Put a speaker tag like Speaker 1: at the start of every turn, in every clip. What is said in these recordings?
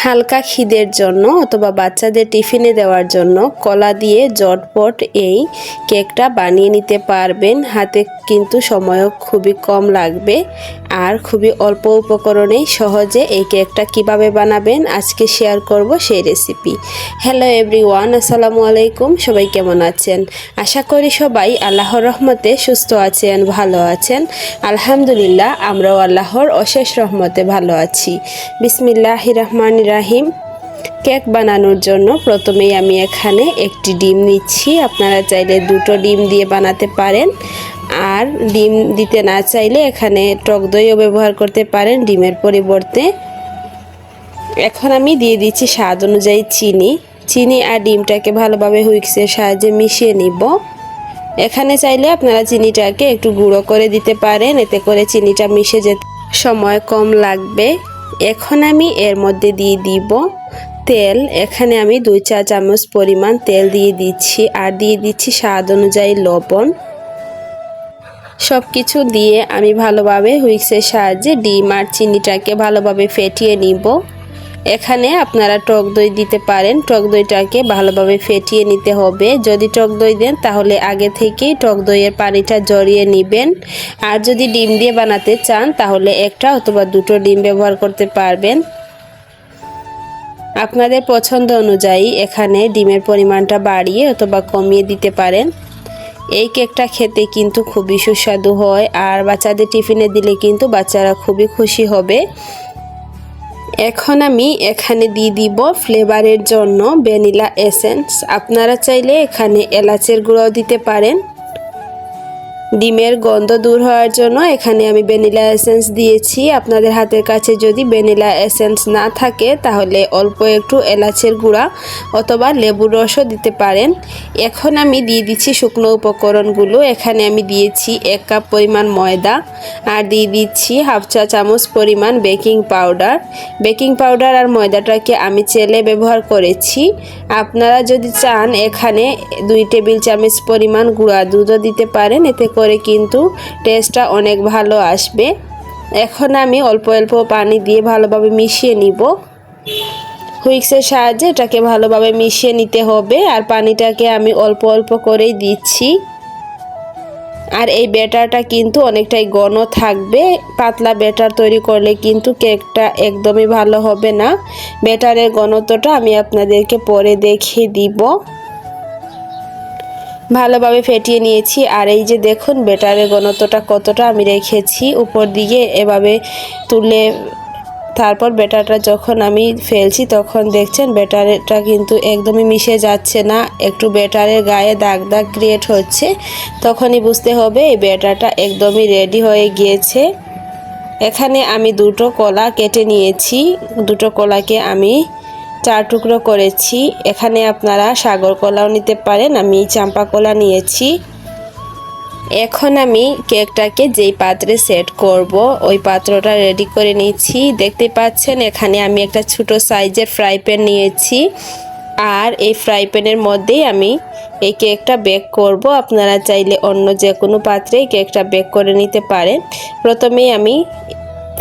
Speaker 1: হালকা খিদের জন্য অথবা বাচ্চাদের টিফিনে দেওয়ার জন্য কলা দিয়ে ঝটপট এই কেকটা বানিয়ে নিতে পারবেন। হাতে কিন্তু সময়ও খুবই কম লাগবে আর খুবই অল্প উপকরণেই সহজে এই কেকটা কিভাবে বানাবেন আজকে শেয়ার করব সেই রেসিপি। হ্যালো এভরিওয়ান, আসসালামু আলাইকুম। সবাই কেমন আছেন? আশা করি সবাই আল্লাহর রহমতে সুস্থ আছেন, ভালো আছেন। আলহামদুলিল্লাহ, আমরাও আল্লাহর অশেষ রহমতে ভালো আছি। বিসমিল্লাহির রহমানির রাহিম। কেক বানানোর জন্য প্রথমেই আমি এখানে একটি ডিম নিচ্ছি। আপনারা চাইলে দুটো ডিম দিয়ে বানাতে পারেন, আর ডিম দিতে না চাইলে এখানে টক দইও ব্যবহার করতে পারেন ডিমের পরিবর্তে। এখন আমি দিয়ে দিচ্ছি স্বাদ অনুযায়ী চিনি আর ডিমটাকে ভালোভাবে হুইক্সের সাহায্যে মিশিয়ে নিব। এখানে চাইলে আপনারা চিনিটাকে একটু গুঁড়ো করে দিতে পারেন, এতে করে চিনিটা মিশে যেতে সময় কম লাগবে। এখন আমি এর মধ্যে দিয়ে দিব তেল। এখানে আমি 2 চা চামচ পরিমাণ তেল দিয়ে দিচ্ছি, আর দিয়ে দিচ্ছি স্বাদ অনুযায়ী লবণ। সব কিছু দিয়ে আমি ভালোভাবে হুইক্সের সাহায্যে ডিম আর চিনিটাকে ভালোভাবে ফেটিয়ে নিব। এখানে আপনারা টক দই দিতে পারেন। টক দইটাকে ভালোভাবে ফেটিয়ে নিতে হবে। যদি টক দই দেন তাহলে আগে থেকেই টক দইয়ের পানিটা জড়িয়ে নেবেন। আর যদি ডিম দিয়ে বানাতে চান তাহলে একটা অথবা দুটো ডিম ব্যবহার করতে পারবেন। আপনাদের পছন্দ অনুযায়ী এখানে ডিমের পরিমাণটা বাড়িয়ে অথবা কমিয়ে দিতে পারেন। এই কেকটা খেতে কিন্তু খুবই সুস্বাদু হয়, আর বাচ্চাদের টিফিনে দিলে কিন্তু বাচ্চারা খুবই খুশি হবে। এখন আমি এখানে দিয়ে দিব ফ্লেভারের জন্য ভ্যানিলা এসেন্স। আপনারা চাইলে এখানে এলাচের গুঁড়াও দিতে পারেন। ডিমের গন্ধ দূর হওয়ার জন্য এখানে আমি ভ্যানিলা এসেন্স দিয়েছি। আপনাদের হাতের কাছে যদি ভ্যানিলা এসেন্স না থাকে তাহলে অল্প একটু এলাচের গুঁড়া অথবা লেবুর রসও দিতে পারেন। এখন আমি দিয়ে দিচ্ছি শুকনো উপকরণগুলো। এখানে আমি দিয়েছি 1 কাপ পরিমাণ ময়দা, আর দিয়ে দিচ্ছি 1/2 চা চামচ পরিমাণ বেকিং পাউডার। বেকিং পাউডার আর ময়দাটাকে আমি চেলে ব্যবহার করেছি। আপনারা যদি চান এখানে 2 টেবিল চামচ পরিমাণ গুঁড়া দুধও দিতে পারেন, এতে করে কিন্তু টেস্টটা অনেক ভালো আসবে। এখন আমি অল্প অল্প পানি দিয়ে ভালোভাবে মিশিয়ে নিব। হুইক্সের সাহায্যে এটাকে ভালোভাবে মিশিয়ে নিতে হবে, আর পানিটাকে আমি অল্প অল্প করেই দিচ্ছি। আর এই ব্যাটারটা কিন্তু অনেকটাই ঘন থাকবে। পাতলা ব্যাটার তৈরি করলে কিন্তু কেকটা একদমই ভালো হবে না। ব্যাটারের ঘনত্বটা আমি আপনাদেরকে পরে দেখিয়ে দিব। ভালোভাবে ফেটিয়ে নিয়েছি, আর এই যে দেখুন ব্যাটারের ঘনত্বটা কতটা আমি রেখেছি। উপর দিকে এভাবে তুলে তারপর ব্যাটারটা যখন আমি ফেলছি তখন দেখছেন ব্যাটারটা কিন্তু একদমই মিশে যাচ্ছে না, একটু ব্যাটারের গায়ে দাগ দাগ ক্রিয়েট হচ্ছে। তখনই বুঝতে হবে এই ব্যাটারটা একদমই রেডি হয়ে গিয়েছে। এখানে আমি 2টো কলা কেটে নিয়েছি। 2টো কলাকে আমি 4 টুকরো করেছি। এখানে আপনারা সাগর কলাও নিতে পারেন, আমি চাম্পা কলা নিয়েছি। এখন আমি কেকটাকে যেই পাত্রে সেট করব ওই পাত্রটা রেডি করে নিয়েছি। দেখতে পাচ্ছেন এখানে আমি একটা ছোট সাইজের ফ্রাই প্যান নিয়েছি, আর এই ফ্রাই প্যানের মধ্যেই আমি এই কেকটা বেক করব। আপনারা চাইলে অন্য যে কোনো পাত্রেই কেকটা বেক করে নিতে পারেন। প্রথমেই আমি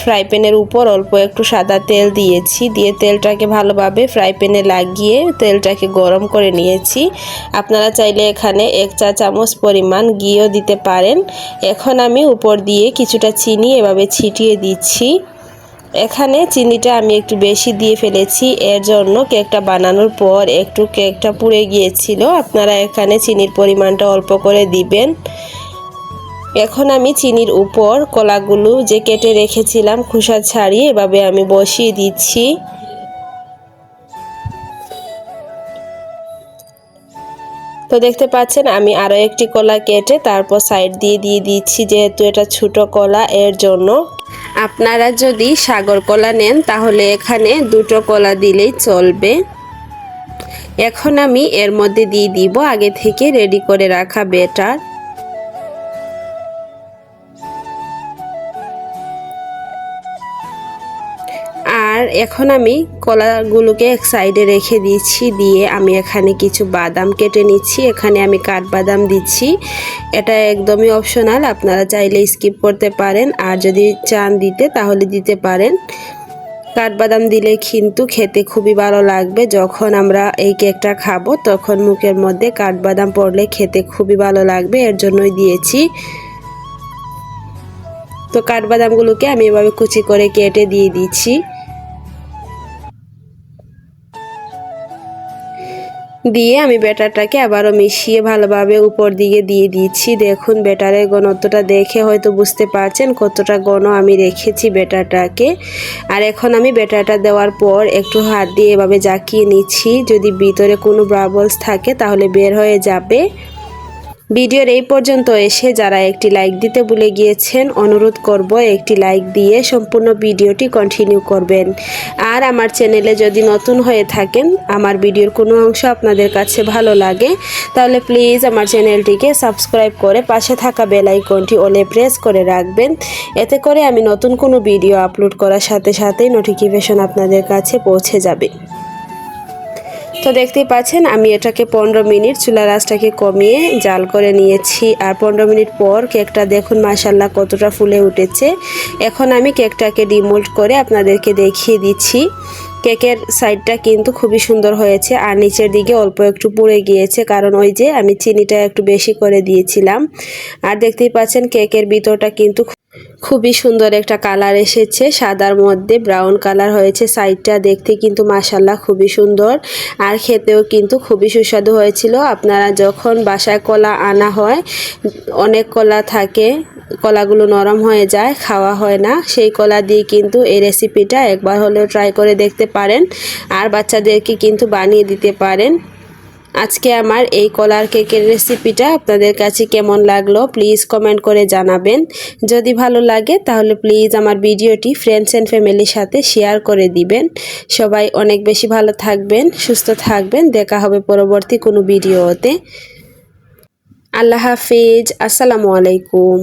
Speaker 1: ফ্রাই প্যানের উপর অল্প একটু সাদা তেল দিয়েছি, দিয়ে তেলটাকে ভালোভাবে ফ্রাই প্যানে লাগিয়ে তেলটাকে গরম করে নিয়েছি। আপনারা চাইলে এখানে 1 চা চামচ পরিমাণ ঘিও দিতে পারেন। এখন আমি উপর দিয়ে কিছুটা চিনি এভাবে ছিটিয়ে দিচ্ছি। এখানে চিনিটা আমি একটু বেশি দিয়ে ফেলেছি, এর জন্য কেকটা বানানোর পর একটু কেকটা পুড়ে গিয়েছিল। আপনারা এখানে চিনির পরিমাণটা অল্প করে দিবেন। এখন আমি চিনির উপর কলাগুলো যে কেটে রেখেছিলাম খোসা ছাড়িয়ে এভাবে আমি বসিয়ে দিচ্ছি। তো দেখতে পাচ্ছেন আমি আরও একটি কলা কেটে তারপর সাইড দিয়ে দিচ্ছি, যেহেতু এটা ছোট কলা এর জন্য। আপনারা যদি সাগর কলা নেন তাহলে এখানে 2টো কলা দিলেই চলবে। এখন আমি এর মধ্যে দিয়ে দিব আগে থেকে রেডি করে রাখা ব্যাটার। আর এখন আমি কলাগুলোকে এক সাইডে রেখে দিচ্ছি, দিয়ে আমি এখানে কিছু বাদাম কেটে নিচ্ছি। এখানে আমি কাঠবাদাম দিচ্ছি, এটা একদমই অপশনাল, আপনারা চাইলে স্কিপ করতে পারেন, আর যদি চান দিতে তাহলে দিতে পারেন। কাঠবাদাম দিলে কিন্তু খেতে খুবই ভালো লাগবে। যখন আমরা এই কেকটা খাবো তখন মুখের মধ্যে কাঠবাদাম পড়লে খেতে খুবই ভালো লাগবে, এর জন্যই দিয়েছি। তো কাঠবাদামগুলোকে আমি এভাবে কুচি করে কেটে দিয়ে দিচ্ছি। দিয়ে আমি ব্যাটারটাকে আবারও মিশিয়ে ভালোভাবে উপর দিকে দিয়ে দিচ্ছি। দেখুন ব্যাটারের ঘনত্বটা দেখে হয়তো বুঝতে পারছেন কতটা ঘন আমি রেখেছি ব্যাটারটাকে। আর এখন আমি ব্যাটারটা দেওয়ার পর একটু হাত দিয়ে এভাবে জাকিয়ে নিচ্ছি, যদি ভিতরে কোনো বাবলস থাকে তাহলে বের হয়ে যাবে। ভিডিওর এই পর্যন্ত এসে যারা একটি লাইক দিতে ভুলে গিয়েছেন, অনুরোধ করব একটি লাইক দিয়ে সম্পূর্ণ ভিডিওটি কন্টিনিউ করবেন। আর আমার চ্যানেলে যদি নতুন হয়ে থাকেন, আমার ভিডিওর কোনো অংশ আপনাদের কাছে ভালো লাগে, তাহলে প্লিজ আমার চ্যানেলটিকে সাবস্ক্রাইব করে পাশে থাকা বেল আইকনটি অলে প্রেস করে রাখবেন। এতে করে আমি নতুন কোনো ভিডিও আপলোড করার সাথে সাথেই নোটিফিকেশন আপনাদের কাছে পৌঁছে যাবে। তো দেখতেই পাচ্ছেন আমি এটাকে 15 মিনিট চুলার আঁচটাকে কমিয়ে জাল করে নিয়েছি। আর 15 মিনিট পর কেকটা দেখুন মাশাআল্লাহ কতটা ফুলে উঠেছে। এখন আমি কেকটাকে ডিমোল্ড করে আপনাদেরকে দেখিয়ে দিচ্ছি। কেকের সাইডটা কিন্তু খুবই সুন্দর হয়েছে, আর নিচের দিকে অল্প একটু পুড়ে গিয়েছে, কারণ ওই যে আমি চিনিটা একটু বেশি করে দিয়েছিলাম। আর দেখতেই পাচ্ছেন কেকের ভিতরটা কিন্তু খুবই সুন্দর একটা কালার এসেছে, সাদার মধ্যে ব্রাউন কালার হয়েছে। সাইডটা দেখতে কিন্তু মাশাআল্লাহ খুবই সুন্দর, আর খেতেও কিন্তু খুবই সুস্বাদু হয়েছিল। আপনারা যখন বাসায় কলা আনা হয়, অনেক কলা থাকে, কলাগুলো নরম হয়ে যায়, খাওয়া হয় না, সেই কলা দিয়ে কিন্তু এই রেসিপিটা একবার হলেও ট্রাই করে দেখতে পারেন, আর বাচ্চাদেরকে কিন্তু বানিয়ে দিতে পারেন। আজকে আমার এই কলার কেকের রেসিপিটা আপনাদের কাছে কেমন লাগলো প্লিজ কমেন্ট করে জানাবেন। যদি ভালো লাগে তাহলে প্লিজ আমার ভিডিওটি ফ্রেন্ডস অ্যান্ড ফ্যামিলির সাথে শেয়ার করে দিবেন। সবাই অনেক বেশি ভালো থাকবেন, সুস্থ থাকবেন। দেখা হবে পরবর্তী কোনো ভিডিওতে। আল্লাহ হাফিজ, আসসালামু আলাইকুম।